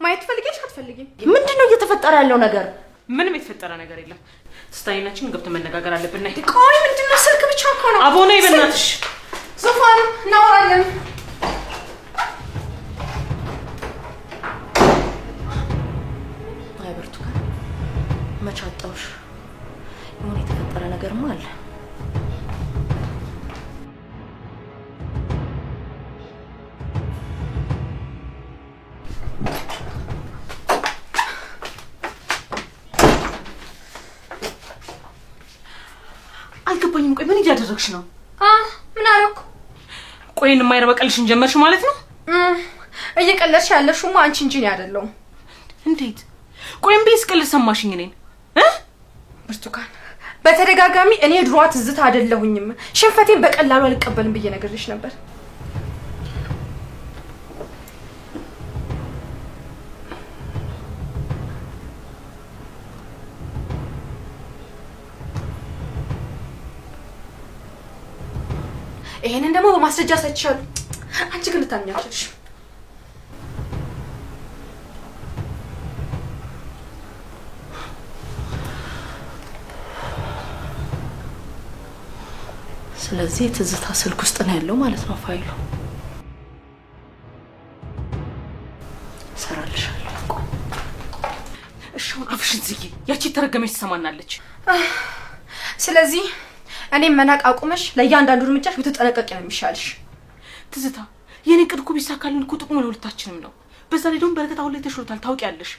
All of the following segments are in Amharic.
ማየት ፈልገሽ አትፈልጊም? ምንድነው እየተፈጠረ ያለው ነገር? ምንም የተፈጠረ ነገር የለም። ስታይናችን ገብተን መነጋገር አለብን። ቆይ ምንድነው? ስልክ ብቻ እኮ ነው። አቦና ይበናትሽ ሶፋን እናወራለን። አይ ብርቱካን መች አጣሁሽ? የሆነ የተፈጠረ ነገርማ አለ። አልገባኝም። ቆይ ምን እያደረግሽ ነው? ምን አደረኩ? ቆይን የማይረበቀልሽን ጀመርሽ ማለት ነው? እየቀለድሽ ያለሽውማ አንቺ እንጂ ነው አይደለም። እንዴት? ቆይም ቢስ ቀልድ ሰማሽኝ እኔን? ብርቱካን በተደጋጋሚ እኔ ድሯ ትዝታ አይደለሁኝም፣ ሽንፈቴን በቀላሉ አልቀበልም ብዬ ነገርሽ ነበር። ይሄንን ደግሞ በማስረጃ ሰጥቻለሁ። አንቺ ግን ልታምኛለሽ? ስለዚህ ትዝታ ስልክ ውስጥ ነው ያለው ማለት ነው ፋይሉ። ሰራልሻለሁ። እሺ አፍሽን ዝጊ። ያቺ ተረገመች ትሰማናለች። ስለዚህ እኔም መናቅ አቁመሽ ለእያንዳንዱ እርምጃሽ ብትጠነቀቂ ነው የሚሻልሽ። ትዝታ የኔ ቅድ እኮ ቢሳካልን እኮ ጥቅሙ ለሁለታችንም ነው። በዛ ላይ ደግሞ በረከት አሁን ላይ ተሽሎታል ታውቂያለሽ።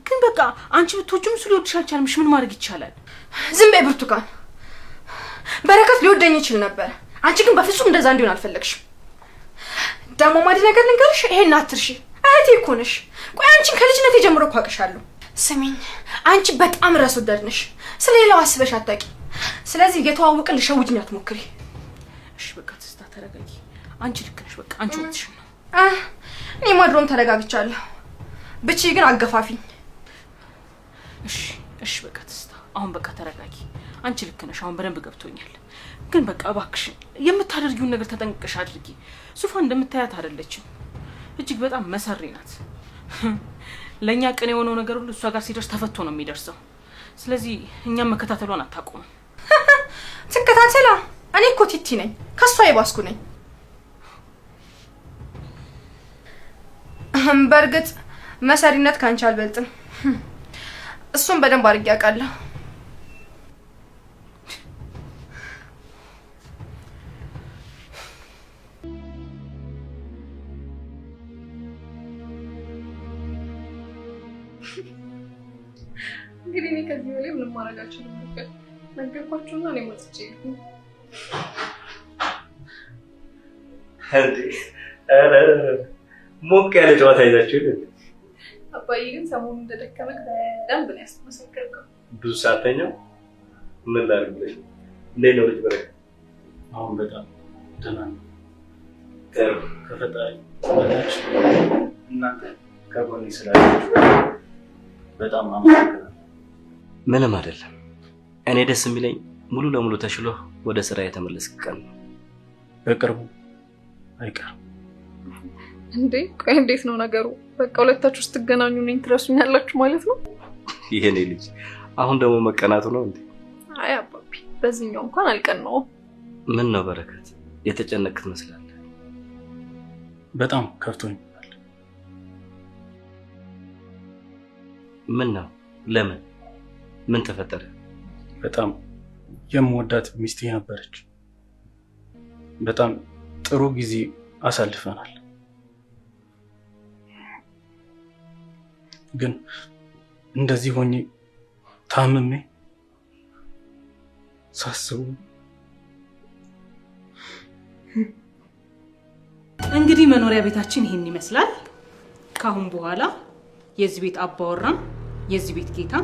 ግን በቃ አንቺ ብትወጂም እሱ ሊወድሽ አልቻለምሽ። ምን ማድረግ ይቻላል? ዝም በይ ብርቱካን። በረከት ሊወደኝ ይችል ነበር፣ አንቺ ግን በፍጹም እንደዛ እንዲሆን አልፈለግሽም። ደግሞ ማዲ ነገር ልንገርሽ፣ ይሄን አትርሺ። እህቴ እኮ ነሽ። ቆይ አንቺን ከልጅነቴ ጀምሮ እኮ አውቅሻለሁ። ስሚኝ፣ አንቺ በጣም ራስ ወዳድ ነሽ። ስለሌላው አስበሽ አታውቂ። ስለዚህ እየተዋወቅን ልሸውጅኝ አትሞክሪ። እሺ በቃ ትዝታ ተረጋጊ። አንቺ ልክ ነሽ። በቃ አንቺ ወጥሽ ነው። እኔ ማድሮም ተረጋግቻለሁ። ብቻ ግን አገፋፊኝ። እሺ በቃ ትዝታ አሁን በቃ ተረጋጊ። አንቺ ልክ ነሽ። አሁን በደንብ ገብቶኛል። ግን በቃ እባክሽ የምታደርጊውን ነገር ተጠንቅቀሽ አድርጊ። ሱፋን እንደምታያት አይደለችም። እጅግ በጣም መሰሪ ናት። ለኛ ቅን የሆነው ነገር ሁሉ እሷ ጋር ሲደርስ ተፈቶ ነው የሚደርሰው። ስለዚህ እኛም መከታተሏን አታቆም። ትከታተላ። እኔ እኮ ቲቲ ነኝ፣ ከሷ የባስኩ ነኝ። በእርግጥ መሰሪነት ካንቺ አልበልጥም። እሱን በደንብ አድርጌ አውቃለሁ። እንግዲህ እኔ ከዚህ በላይ ምንም ማድረጋችሁ ነበር። ነገርኳችሁና እኔ ወጥቼ ይሁን ሞቅ ያለ ጨዋታ ይዛችሁ ይል አባዬ ግን ሰሞኑን እንደደከመክ በደንብ ነው ያስመሰከርከው። ብዙ ሰዓተኛው ምን ላድርግ ብለሽ እንዴት ነው ልጅ በረከት? አሁን በጣም ደህና ነው። ከፈጣሪ በታች እናንተ ከጎኔ ስላላችሁ በጣም አመሰግናለሁ። ምንም አይደለም። እኔ ደስ የሚለኝ ሙሉ ለሙሉ ተሽሎ ወደ ስራ የተመለስክ ቀን ነው። በቅርቡ አይቀርም። እንዴ ቆይ እንዴት ነው ነገሩ? በቃ ሁለታችሁ ስትገናኙ እኔን ትረሱኛላችሁ ማለት ነው? ይሄኔ ልጅ አሁን ደግሞ መቀናቱ ነው እንዴ? አይ አባቢ በዚህኛው እንኳን አልቀናውም። ምን ነው በረከት የተጨነቅክ ትመስላለህ? በጣም ከፍቶኛል። ምን ነው? ለምን? ምን ተፈጠረ? በጣም የምወዳት ሚስቴ ነበረች። በጣም ጥሩ ጊዜ አሳልፈናል። ግን እንደዚህ ሆኜ ታምሜ ሳስቡ እንግዲህ መኖሪያ ቤታችን ይሄን ይመስላል። ካሁን በኋላ የዚህ ቤት አባወራም የዚህ ቤት ጌታ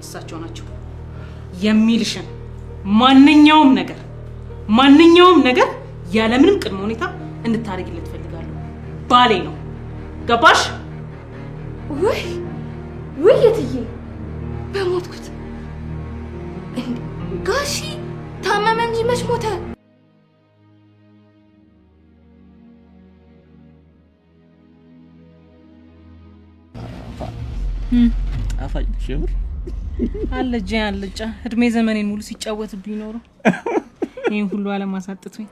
እሳቸው ናቸው። የሚልሽን ማንኛውም ነገር ያለምንም ቅድመ ሁኔታ እንድታረጊለት ፈልጋለሁ። ባሌ ነው። ገባሽ? ወይ የትዬ በሞትኩት። ጋሺ ታመመ እንጂ መች ሞተ? ጣፋጭ ሽብር አለጃ አለጫ እድሜ ዘመኔን ሙሉ ሲጫወትብኝ ኖሮ ይሄን ሁሉ አለማሳጥቶኝ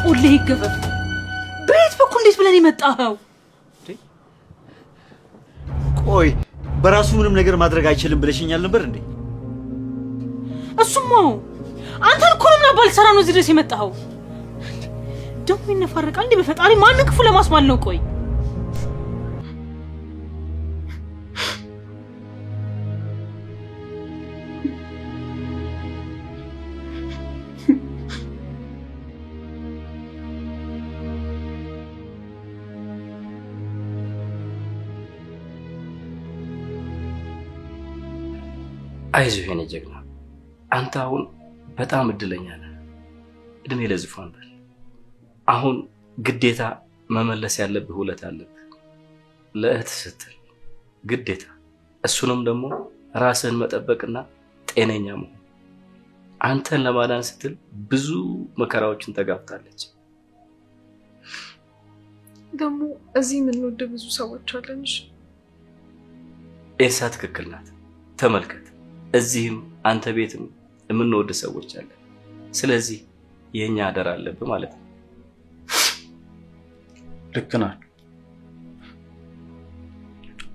ሁሌ ይገበብ በየት በኩል እንዴት ብለን የመጣኸው? ቆይ በራሱ ምንም ነገር ማድረግ አይችልም ብለሽኛል ነበር እንዴ? እሱማ አንተን እኮ ነው ባልሰራ ነው እዚህ ድረስ የመጣኸው። ደግሞ ይነፋረቃል እንዴ በፈጣሪ ማን ክፉ ለማስማል ነው? ቆይ አይዞህ የኔ ጀግና፣ አንተ አሁን በጣም እድለኛ ነህ። እድሜ ለዙፋን በል። አሁን ግዴታ መመለስ ያለብህ ውለታ አለብህ ለእህት ስትል ግዴታ። እሱንም ደግሞ ራስህን መጠበቅና ጤነኛ መሆን። አንተን ለማዳን ስትል ብዙ መከራዎችን ተጋፍታለች። ደግሞ እዚህ የምንወድ ብዙ ሰዎች አለን። እሺ ኤልሳ ትክክል ናት። ተመልከት፣ እዚህም አንተ ቤትም የምንወድ ሰዎች አለን። ስለዚህ የኛ አደራ አለብህ ማለት ነው። ልክ ናችሁ።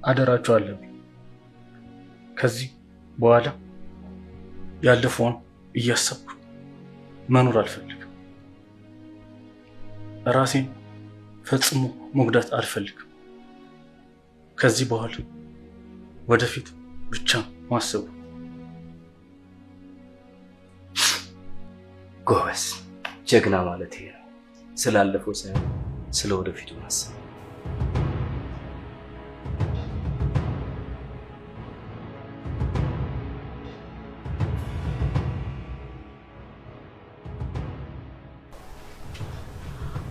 አደራችሁ አለብኝ። ከዚህ በኋላ ያለፈውን እያሰብኩ መኖር አልፈልግም። ራሴን ፈጽሞ መጉዳት አልፈልግም። ከዚህ በኋላ ወደፊት ብቻ ማሰቡ። ጎበዝ ጀግና ማለት ይሄ ነው። ስላለፈው ሳይሆን ስለ ወደፊቱ ማሰብ።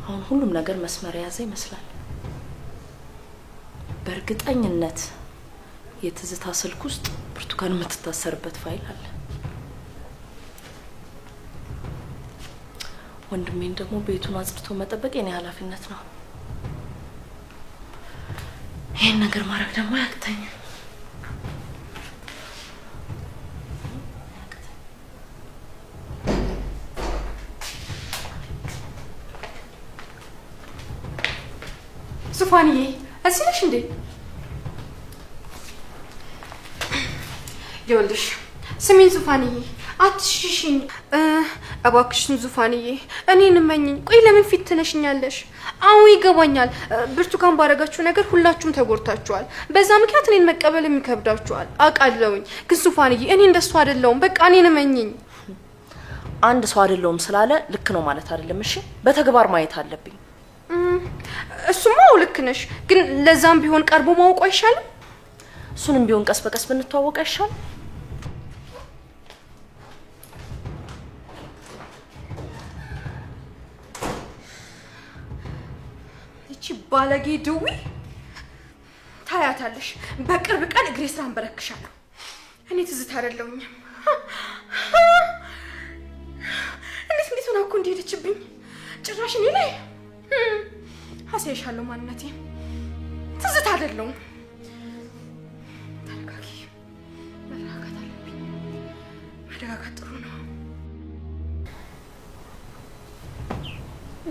አሁን ሁሉም ነገር መስመር የያዘ ይመስላል። በእርግጠኝነት የትዝታ ስልክ ውስጥ ብርቱካን የምትታሰርበት ፋይል አለ። ወንድሜን ደግሞ ቤቱን አጽድቶ መጠበቅ የኔ ኃላፊነት ነው። ይሄን ነገር ማድረግ ደግሞ ያቅተኛል። ዙፋንዬ እዚህ ነሽ እንዴ? ይኸውልሽ ስሚኝ ዙፋንዬ፣ አትሽሽኝ እባክሽን ዙፋንዬ፣ እኔን እመኝኝ። ቆይ ለምን ፊት ትነሽኛለሽ? አሁን ይገባኛል። ብርቱካን ባረጋችሁ ነገር ሁላችሁም ተጎድታችኋል። በዛ ምክንያት እኔን መቀበል የሚከብዳችኋል አውቃለሁኝ። ግን ዙፋንዬ እኔ እንደሱ አይደለሁም። በቃ እኔን እመኝኝ። አንድ ሰው አይደለሁም ስላለ ልክ ነው ማለት አይደለም። እሺ በተግባር ማየት አለብኝ። እሱማ ልክ ነሽ፣ ግን ለዛም ቢሆን ቀርቦ ማወቅ አይሻልም? እሱንም ቢሆን ቀስ በቀስ ብንተዋወቅ አይሻልም? እቺ ባለጌ ድዊ ታያታለሽ። በቅርብ ቀን እግሬ ስራ አንበረክሻለሁ። እኔ ትዝታ አይደለሁኝ። እንዴት ሆና እኮ እንደሄደችብኝ ጭራሽ እኔ ላይ አሳይሻለሁ ማንነቴ። ትዝታ አይደለሁም። ተረጋጊ። መረጋጋት አለብኝ። መረጋጋት ጥሩ ነው።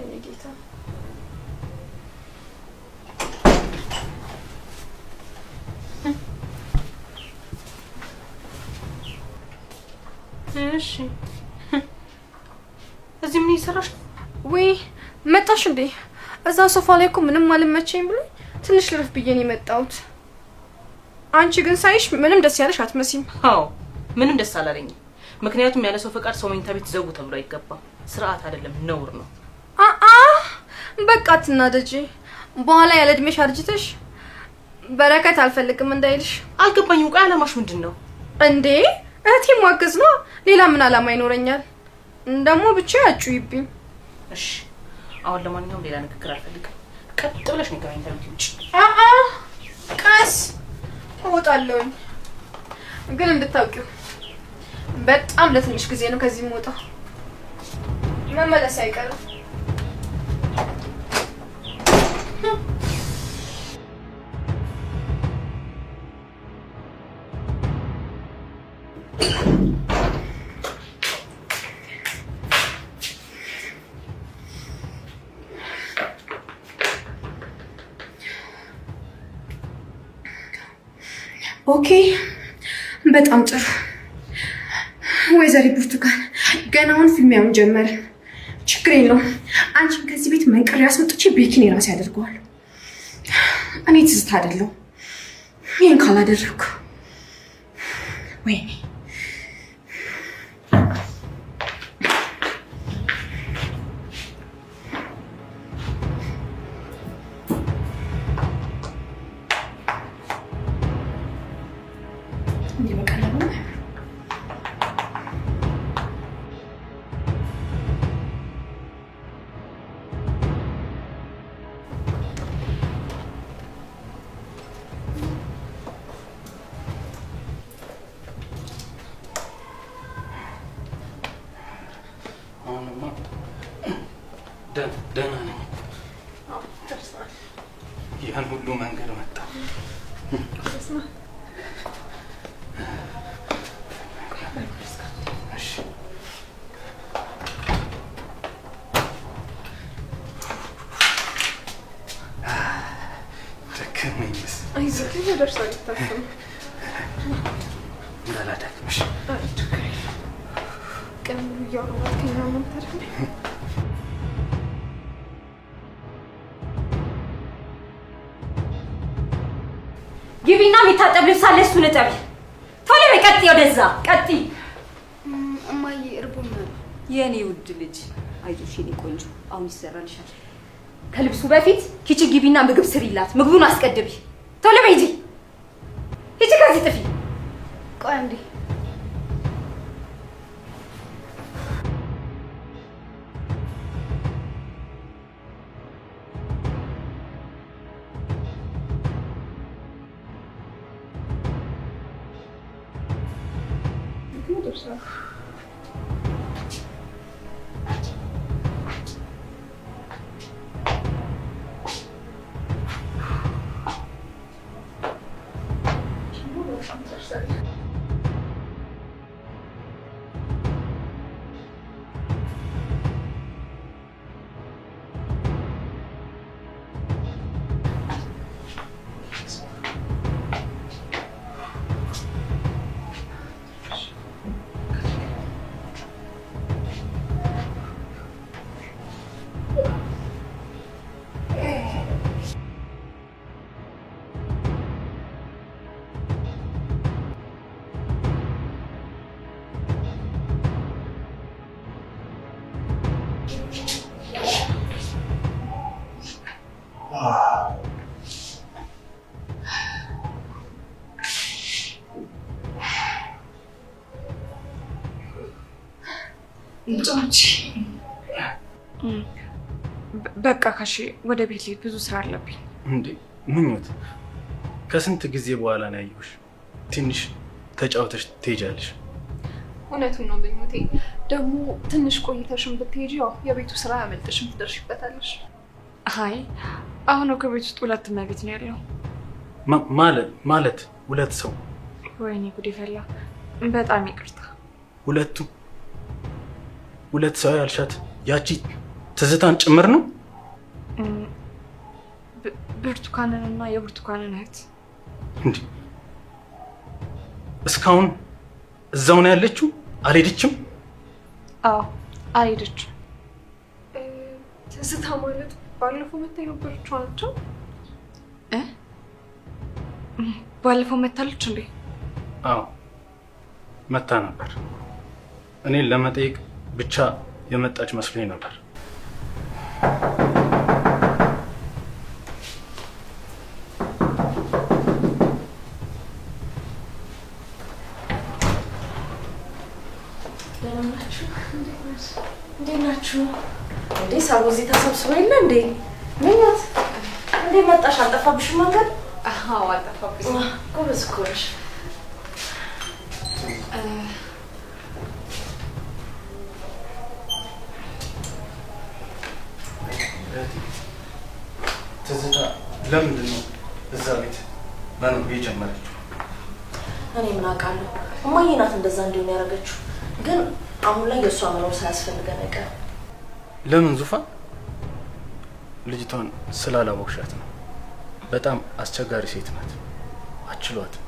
እኔ ጌታ እሺ እዚህ ምን ይሰራሽ? ወይ መጣሽ እንዴ? እዛ ሶፋ ላይ እኮ ምንም አልመቸኝ ብሎ ትንሽ ልረፍ ብዬ ነው የመጣሁት። አንቺ ግን ሳይሽ ምንም ደስ ያለሽ አትመስይም። አዎ ምንም ደስ አላለኝም። ምክንያቱም ያለ ሰው ፈቃድ ሰው መኝታ ቤት ዘጉ ተብሎ አይገባም። ስርዓት አይደለም፣ ነውር ነው። በቃ አትናደጂ። በኋላ ያለ እድሜሽ አርጅተሽ በረከት አልፈልግም እንዳይልሽ። አልገባኝም። ቆይ አላማሽ ምንድን ነው እንዴ? እህቴ ማገዝ ነው። ሌላ ምን አላማ ይኖረኛል? እንደሞ ብቻ ያጩይብኝ። እሺ አሁን ለማንኛውም ሌላ ንግግር አልፈልግም። ቀጥ ብለሽ ነው ከመኝታ ቤት ውጪ። ቀስ እወጣለሁኝ። ግን እንድታውቂው በጣም ለትንሽ ጊዜ ነው ከዚህ የምወጣው። መመለስ አይቀርም። ኦኬ በጣም ጥሩ ወይዘሪት ብርቱካን፣ ገና አሁን ፊልሚያውን ጀመረ። ችግር የለውም። አንቺን ከዚህ ቤት መንቅሬ አስወጥቼ ቤኪን የራሴ አደርገዋለሁ። እኔ ትዝታ አይደለሁ። ይህን ካላደረግኩ ወይኔ ደህና ነኝ። ያን ሁሉ መንገድ መጣ። ደከመኝስ። አይዞህ ደርሳለሁ። ታስብ እንዳላደክምሽ። ቀን ሙሉ እያወራሁ ከኛ ምን ታደርግ? ግቢና የሚታጠብ ልብስ አለ፣ እሱን እጠቢ። ቶሎ በይ፣ ቀጥይ፣ ወደዛ ቀጥይ። እማዬ እርቦኛል። የኔ ውድ ልጅ አይዞሽ የኔ ቆንጆ፣ አሁን ይሰራልሻል። ከልብሱ በፊት ኪችን ግቢና ምግብ ስሪላት፣ ምግቡን አስቀድቢ። ቶሎ በይ፣ ሂጂ ሂጂ፣ ከዚህ ጥፊ። ቆይ አንዴ በቃ ካሽ ወደ ቤት ልሂድ፣ ብዙ ስራ አለብኝ። እንዴ ምኞት፣ ከስንት ጊዜ በኋላ ነው ያየሁሽ። ትንሽ ተጫውተሽ ትሄጃለሽ። እውነቱን ነው ምኞቴ። ደግሞ ትንሽ ቆይተሽም ብትሄጂ ያው የቤቱ ስራ ያመልጥሽም ትደርሽበታለሽ። አይ አሁን ከቤት ውስጥ ሁለት እመቤት ነው ያለው። ማለት ሁለት ሰው? ወይኔ ጉዴ ፈላ። በጣም ይቅርታ። ሁለት ሰው ያልሻት ያቺ ትዝታን ጭምር ነው? ብርቱካንን እና የብርቱካንን እህት። እንዴ እስካሁን እዛው ነው ያለችው? አልሄደችም? አዎ አልሄደችም። ትዝታ ማለት ባለፈው መታ የነበረችው ናቸው? ባለፈው መታለች እንዴ? አዎ መታ ነበር። እኔን ለመጠየቅ ብቻ የመጣች መስሎኝ ነበር። እንዴት ናችሁ? እንዴ ሰው እዚህ ተሰብስቦ የለ እንዴ? ምኞት እንዴ መጣሽ? አልጠፋብሽም መንገድ? አዎ አልጠፋብሽም። ጎበዝ እኮ ነሽ። ለምንድን ነው እዛ ቤት መኖር የጀመረችው? እኔ ምን አውቃለሁ? እማዬ ናት እንደዛ እንዲሆን ያደረገችው። ግን አሁን ላይ የእሷ መኖር ሳያስፈልገን አይቀርም። ለምን ዙፋን? ልጅቷን ስላላወቅሻት ነው። በጣም አስቸጋሪ ሴት ናት፣ አችሏትም።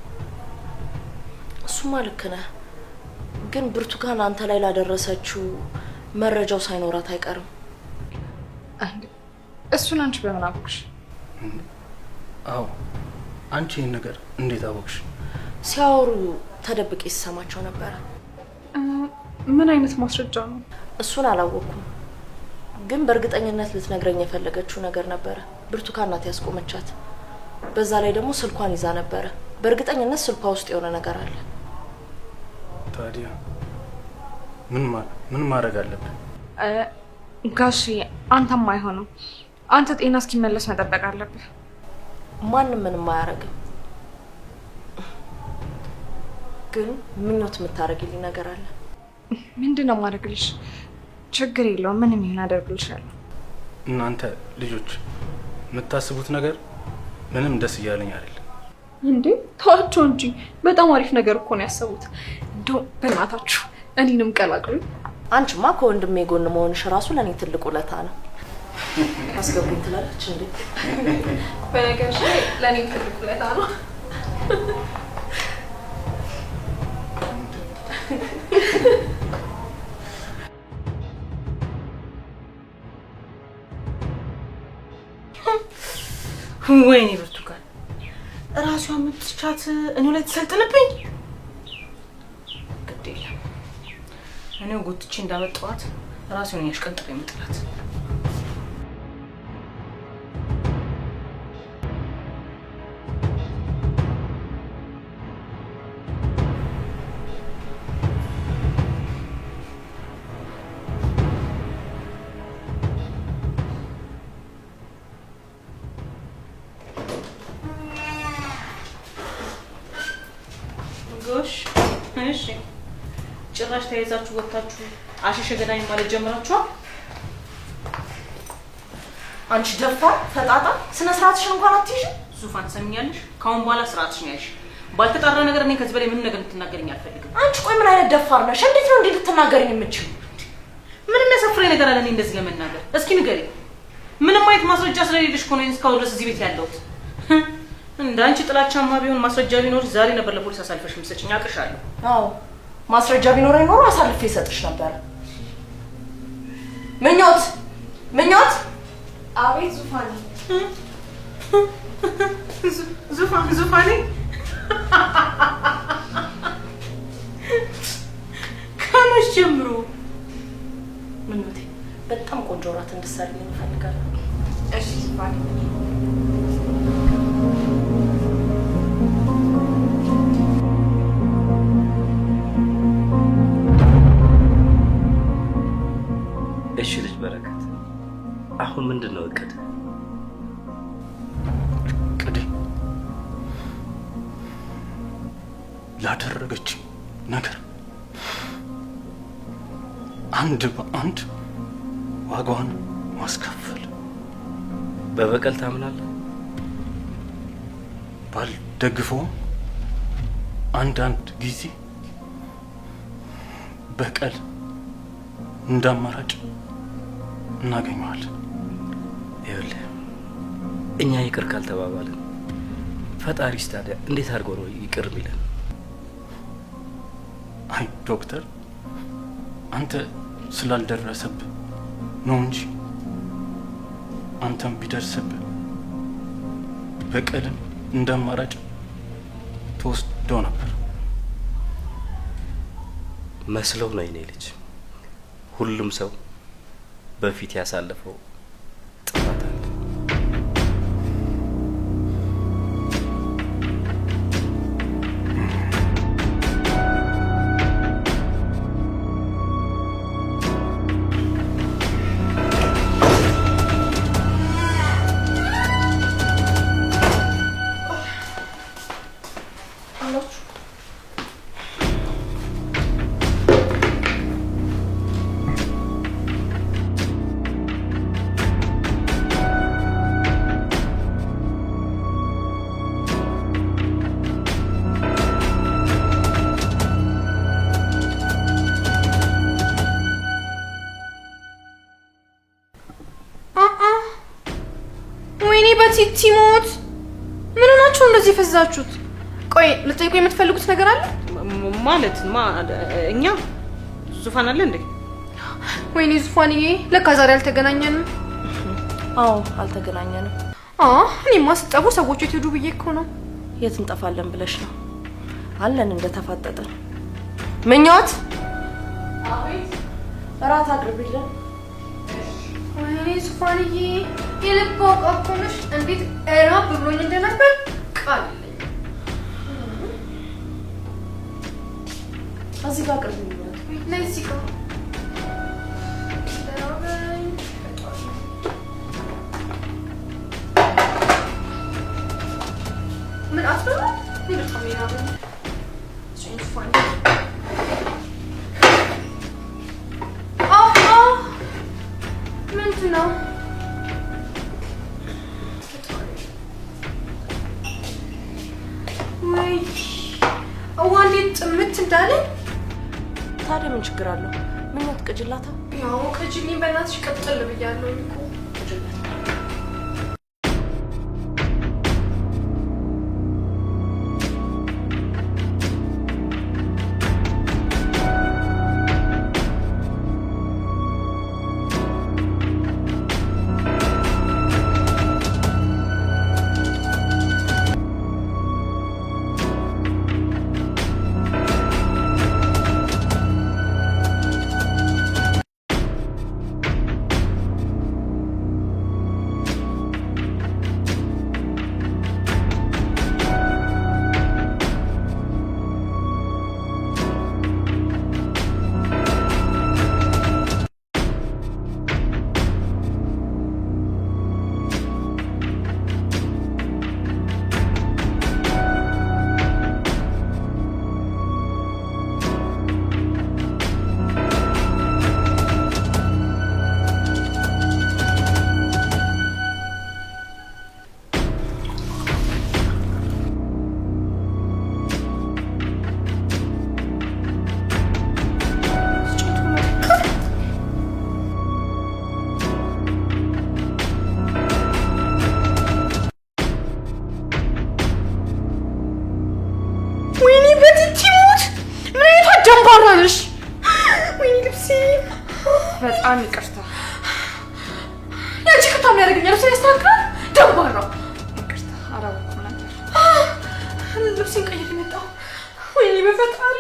እሱማ ልክ ነህ። ግን ብርቱካን አንተ ላይ ላደረሰችው መረጃው ሳይኖራት አይቀርም። እሱን አንቺ በምን አወቅሽ? አዎ አንቺ ይህን ነገር እንዴት አወቅሽ? ሲያወሩ ተደብቄ ሲሰማቸው ነበረ። ምን አይነት ማስረጃ ነው? እሱን አላወቅኩም፣ ግን በእርግጠኝነት ልትነግረኝ የፈለገችው ነገር ነበረ። ብርቱካን ናት ያስቆመቻት። በዛ ላይ ደግሞ ስልኳን ይዛ ነበረ። በእርግጠኝነት ስልኳ ውስጥ የሆነ ነገር አለ። ታዲያ ምን ማድረግ አለብን? ጋሺ አንተም አይሆንም። አንተ ጤና እስኪመለስ መጠበቅ አለብህ። ማንም ምንም አያደርግም። ግን ምኞት የምታደርግልኝ ነገር አለ። ምንድነው ማድረግልሽ? ችግር የለውም፣ ምንም ይሁን አደርግልሻለሁ። እናንተ ልጆች የምታስቡት ነገር ምንም ደስ እያለኝ አይደለም። እንዴ ተዋቸው እንጂ በጣም አሪፍ ነገር እኮ ነው ያሰቡት። እንደው በእናታችሁ እኔንም ቀላቅሉኝ። አንቺማ ከወንድሜ ጎን መሆንሽ ራሱ ለኔ ትልቅ ውለታ ነው። አስገቡኝ ትላለች እንዴ? በነገርሽ ላይ ለኔ ትልቅ ውለታ ነው። ወይኔ ብርቱካን እራሷ የምትቻት እኔው ላይ ተሰልጥንብኝ። ግድ የለም እኔው ጎትቼ እንዳመጣኋት ራሴን ያሽቀንጥሬ የምጥላት። እሺ ጭራሽ ተያይዛችሁ ወጣችሁ አሸሸ ገዳኝ ማለት ጀምራችኋል። አንቺ ደፋር ፈጣጣ፣ ስነ ስርዓትሽን እንኳን አትይዥ። ዙፋን ሰምኛለሽ? ካሁን በኋላ ስርዓትሽን ያዥ። ባልተጣራ ነገር እኔ ከዚህ በላይ ምንም ነገር እንድትናገሪኝ አልፈልግም። አንቺ ቆይ ምን አይነት ደፋር ነሽ? እንዴት ነው እንዴ ልትናገሪኝ የምትችይው? ምንም ያሳፍረኝ ነገር አለ እኔ እንደዚህ ለመናገር? እስኪ ንገሪኝ። ምንም አይነት ማስረጃ ስለሌለሽ እኮ ነው እስካሁን ድረስ እዚህ ቤት ያለሁት። እንዳንቺ ጥላቻማ ቢሆን ማስረጃ ቢኖር ዛሬ ነበር ለፖሊስ አሳልፈሽ የምትሰጪኝ። አውቅሻለሁ። አዎ ማስረጃ ቢኖረኝ ኖሮ አሳልፌ እሰጥሽ ነበር። ምኞት። አቤት ዙፋኔ። ዙፋኔ ከመቼ ጀምሮ? ምኞቴ በጣም ቆንጆ እራት እንድትሰሪልኝ እፈልጋለሁ። እሺ ዙፋኔ። እሺ ልጅ በረከት፣ አሁን ምንድነው እቅድ? ላደረገች ነገር አንድ በአንድ ዋጋዋን ማስከፈል። በበቀል ታምናለህ? ባልደግፈው አንዳንድ ጊዜ በቀል እንዳማራጭ እናገኘዋለን። ይኸውልህ እኛ ይቅር ካልተባባልን ፈጣሪስ ታዲያ እንዴት አድርጎ ነው ይቅር የሚለን? አይ ዶክተር፣ አንተ ስላልደረሰብህ ነው እንጂ አንተም ቢደርስብህ በቀልን እንዳማራጭ ተወስዶ ነበር መስለው ነው የኔ ልጅ። ሁሉም ሰው በፊት ያሳለፈው ጥፋት አለ። በቲቲ ሞት ምን ሆናችሁ እንደዚህ ፈዛችሁት? ቆይ ልጠይቁ የምትፈልጉት ነገር አለ? ማለት እኛ ዙፋን አለ እንዴ? ወይኔ ዙፋንዬ፣ ለካ ዛሬ አልተገናኘንም። አዎ አልተገናኘንም። እኔማ ስጠፉ ሰዎች የት ሄዱ ብዬ እኮ ነው። የት እንጠፋለን ብለሽ ነው? አለን እንደተፋጠጠን። ምኞት አቤት። እራት አቅርቢልን። ወይኔ ዙፋንዬ፣ የልብ አውቃ እኮ ነሽ። እንዴት እራብ ብሎኝ እንደነበር ቃል የለኝም። እዚህ ጋር አቅርቢልን። ለዚህ ጋር ምን አስበላ ይልጣሚና ዙፋን ምንድን ነው? ወይ እንዴት ጥምት እንዳለ። ታዲያ ምን ችግር አለው? ምኞት ቅጅላታ። ያው ቅጅልኝ በእናትሽ ቀጥል ብያለሁ እኮ ቅጅላት። ደንባራነሽ። ወይኔ ልብሴ፣ በጣም ይቅርታ። ያቺ ከታም ያደርገኛል ልብሴ ያስተካክላል። ደንባራ ይቅርታ። አላወኩም ነበር። ልብሴን ቀይሬ መጣሁ። ወይኔ በፈጣሪ